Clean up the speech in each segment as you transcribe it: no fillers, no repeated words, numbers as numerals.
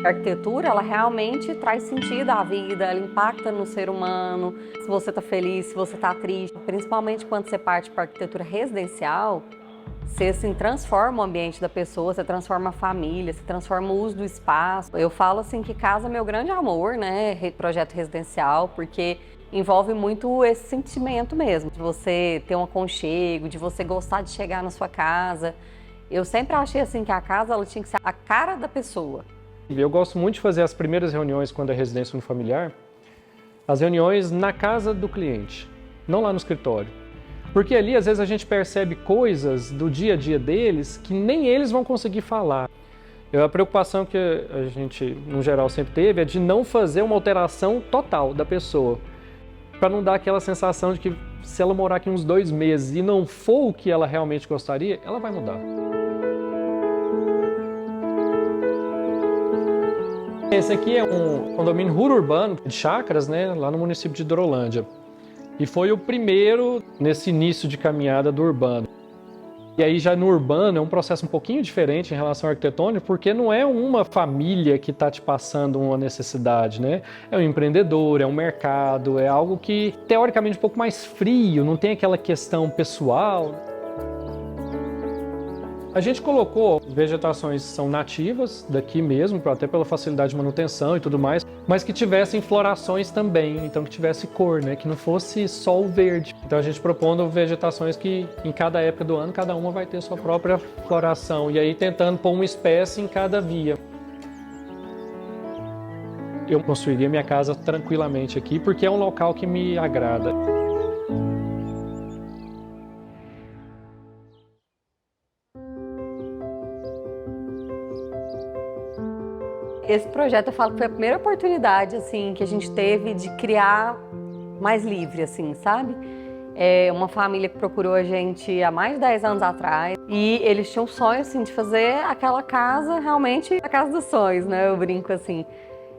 A arquitetura, ela realmente traz sentido à vida, ela impacta no ser humano, se você está feliz, se você está triste. Principalmente quando você parte para a arquitetura residencial, você assim, transforma o ambiente da pessoa, você transforma a família, você transforma o uso do espaço. Eu falo assim que casa é meu grande amor, né, projeto residencial, porque envolve muito esse sentimento mesmo, de você ter um aconchego, de você gostar de chegar na sua casa. Eu sempre achei assim que a casa ela tinha que ser a cara da pessoa. Eu gosto muito de fazer as primeiras reuniões quando é residência unifamiliar, as reuniões na casa do cliente, não lá no escritório. Porque ali, às vezes, a gente percebe coisas do dia a dia deles que nem eles vão conseguir falar. A preocupação que a gente, no geral, sempre teve é de não fazer uma alteração total da pessoa, para não dar aquela sensação de que se ela morar aqui uns 2 meses e não for o que ela realmente gostaria, ela vai mudar. Esse aqui é um condomínio urbano de chácaras, né, lá no município de Hidrolândia. E foi o primeiro nesse início de caminhada do urbano. E aí já no urbano é um processo um pouquinho diferente em relação ao arquitetônico, porque não é uma família que está te passando uma necessidade, né? É um empreendedor, é um mercado, é algo que teoricamente é um pouco mais frio, não tem aquela questão pessoal. A gente colocou vegetações que são nativas daqui mesmo, até pela facilidade de manutenção e tudo mais, mas que tivessem florações também, então que tivesse cor, né? Que não fosse só o verde. Então a gente propondo vegetações que em cada época do ano, cada uma vai ter sua própria floração, e aí tentando pôr uma espécie em cada via. Eu construiria minha casa tranquilamente aqui, porque é um local que me agrada. Esse projeto eu falo que foi a primeira oportunidade assim que a gente teve de criar mais livre, assim, sabe? É uma família que procurou a gente há mais de 10 anos atrás e eles tinham um sonho assim de fazer aquela casa realmente a casa dos sonhos, né? Eu brinco assim.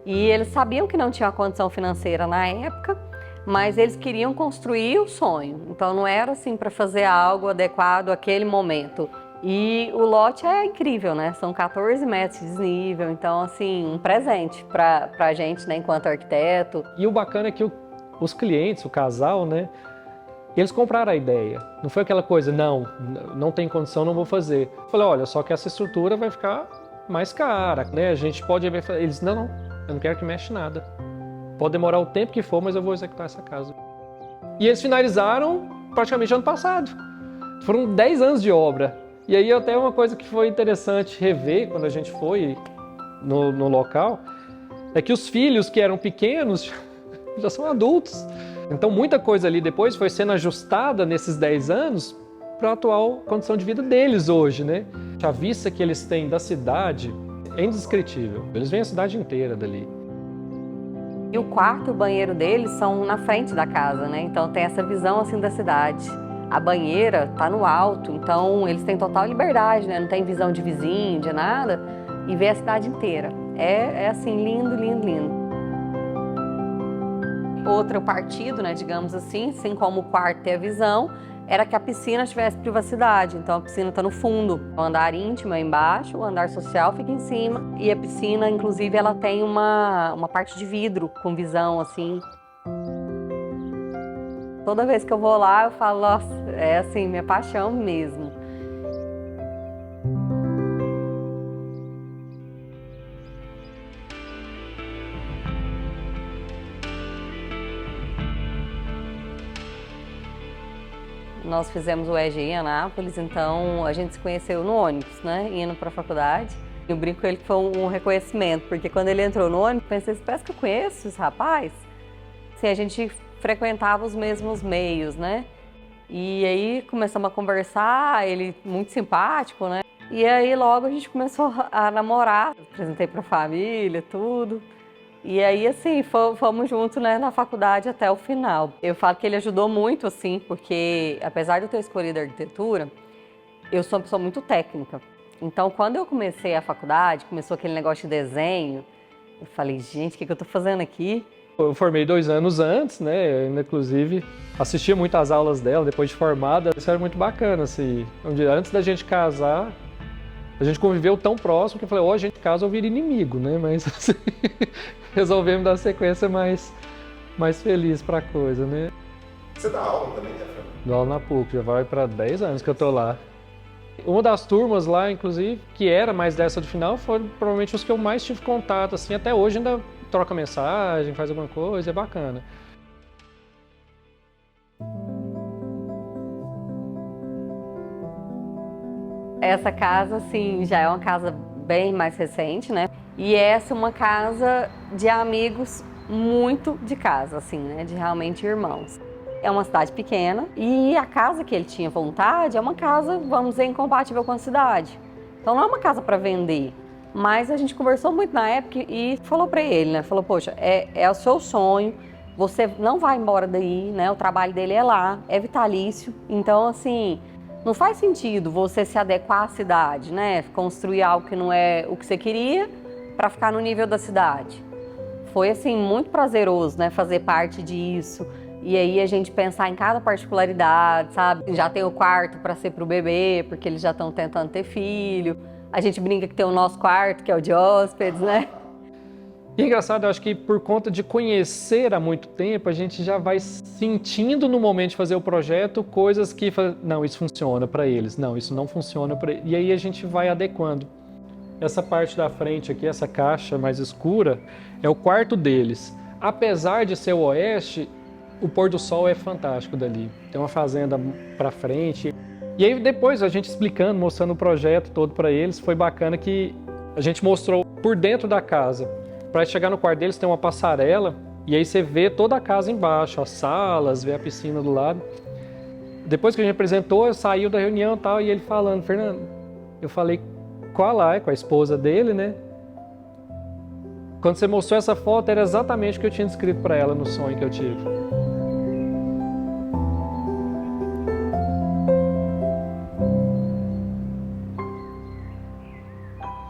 E eles sabiam que não tinha condição financeira na época, mas eles queriam construir o sonho. Então não era assim para fazer algo adequado àquele momento. E o lote é incrível, né? São 14 metros de desnível, então, assim, um presente pra gente, né, enquanto arquiteto. E o bacana é que os clientes, o casal, né, eles compraram a ideia. Não foi aquela coisa, não tem condição, não vou fazer. Eu falei, olha, só que essa estrutura vai ficar mais cara, né? A gente pode... Eles, não, eu não quero que mexa nada. Pode demorar o tempo que for, mas eu vou executar essa casa. E eles finalizaram praticamente ano passado. Foram 10 anos de obra. E aí até uma coisa que foi interessante rever quando a gente foi no local, é que os filhos que eram pequenos já são adultos. Então muita coisa ali depois foi sendo ajustada nesses 10 anos para a atual condição de vida deles hoje, né? A vista que eles têm da cidade é indescritível. Eles veem a cidade inteira dali. E o quarto e o banheiro deles são na frente da casa, né? Então tem essa visão assim da cidade. A banheira tá no alto, então eles têm total liberdade, né? Não tem visão de vizinho, de nada, e vê a cidade inteira. É assim, lindo, lindo, lindo. Outro partido, né, digamos assim como o quarto tem a visão, era que a piscina tivesse privacidade. Então a piscina tá no fundo, o andar íntimo é embaixo, o andar social fica em cima, e a piscina, inclusive, ela tem uma parte de vidro com visão, assim. Toda vez que eu vou lá, eu falo, nossa, é assim, minha paixão mesmo. Nós fizemos o EG em Anápolis, então a gente se conheceu no ônibus, né, indo para a faculdade. Eu brinco com ele que foi um reconhecimento, porque quando ele entrou no ônibus, eu pensei, parece que eu conheço esse rapaz. Assim, a gente frequentava os mesmos meios, né? E aí começamos a conversar, ele muito simpático, né? E aí logo a gente começou a namorar, apresentei para a família, tudo. E aí assim, fomos juntos, né, na faculdade até o final. Eu falo que ele ajudou muito, assim, porque apesar de eu ter escolhido a arquitetura, eu sou uma pessoa muito técnica. Então quando eu comecei a faculdade, começou aquele negócio de desenho, eu falei, gente, o que eu tô fazendo aqui? Eu formei 2 anos antes, né? Eu, inclusive, assistia muito às aulas dela depois de formada. Isso era muito bacana, assim. Antes da gente casar, A gente conviveu tão próximo que eu falei, ó, a gente casa ou vira inimigo, né? Mas assim, resolvemos dar sequência mais feliz pra coisa, né? Você dá aula também, né, Fran? Dou aula na PUC, já vai pra 10 anos que eu tô lá. Uma das turmas lá, inclusive, que era mais dessa do final, foram provavelmente os que eu mais tive contato, assim, até hoje ainda troca mensagem, faz alguma coisa, é bacana. Essa casa, assim, já é uma casa bem mais recente, né? E essa é uma casa de amigos muito de casa, assim, né? De realmente irmãos. É uma cidade pequena e a casa que ele tinha vontade é uma casa, vamos dizer, incompatível com a cidade. Então não é uma casa para vender. Mas a gente conversou muito na época e falou para ele, né? Falou, poxa, é o seu sonho, você não vai embora daí, né? O trabalho dele é lá, é vitalício. Então, assim, não faz sentido você se adequar à cidade, né? Construir algo que não é o que você queria para ficar no nível da cidade. Foi, assim, muito prazeroso, né? Fazer parte disso. E aí a gente pensar em cada particularidade, sabe? Já tem o quarto para ser para o bebê, porque eles já estão tentando ter filho. A gente brinca que tem o nosso quarto, que é o de hóspedes, né? E engraçado, eu acho que por conta de conhecer há muito tempo, a gente já vai sentindo no momento de fazer o projeto coisas que, não, isso funciona para eles, não, isso não funciona para eles. E aí a gente vai adequando. Essa parte da frente aqui, essa caixa mais escura, é o quarto deles. Apesar de ser o oeste, o pôr do sol é fantástico dali. Tem uma fazenda para frente. E aí depois a gente explicando, mostrando o projeto todo para eles, foi bacana que a gente mostrou por dentro da casa. Para chegar no quarto deles tem uma passarela e aí você vê toda a casa embaixo, as salas, vê a piscina do lado. Depois que a gente apresentou, saiu da reunião e tal, e ele falando, Fernando, eu falei com a Lai, com a esposa dele, né? Quando você mostrou essa foto, era exatamente o que eu tinha descrito para ela no sonho que eu tive.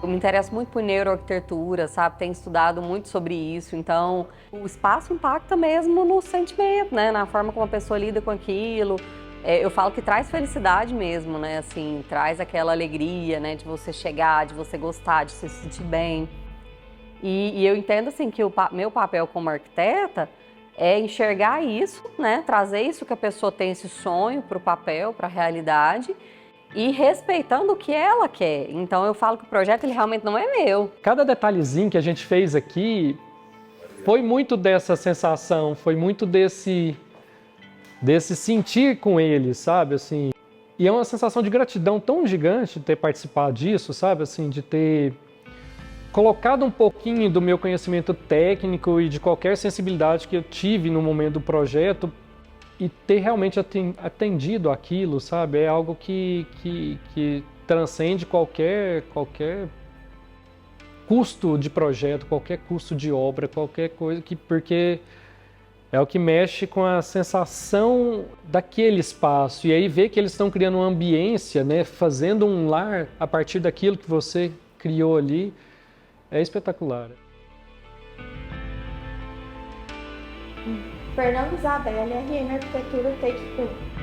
Eu me interesso muito por neuroarquitetura, sabe? Tenho estudado muito sobre isso. Então, o espaço impacta mesmo no sentimento, né? Na forma como a pessoa lida com aquilo. Eu falo que traz felicidade mesmo, né? Assim, traz aquela alegria, né? De você chegar, de você gostar, de se sentir bem. E eu entendo, assim, que o meu papel como arquiteta é enxergar isso, né? Trazer isso que a pessoa tem, esse sonho para o papel, para a realidade. E respeitando o que ela quer. Então eu falo que o projeto ele realmente não é meu. Cada detalhezinho que a gente fez aqui foi muito dessa sensação, foi muito desse sentir com eles, sabe, assim. E é uma sensação de gratidão tão gigante de ter participado disso, sabe, assim, de ter colocado um pouquinho do meu conhecimento técnico e de qualquer sensibilidade que eu tive no momento do projeto e ter realmente atendido aquilo, sabe? É algo que transcende qualquer custo de projeto, qualquer custo de obra, qualquer coisa, porque é o que mexe com a sensação daquele espaço. E aí ver que eles estão criando uma ambiência, né? Fazendo um lar a partir daquilo que você criou ali, é espetacular. Fernando Isabella, RM Arquitetura Take 1.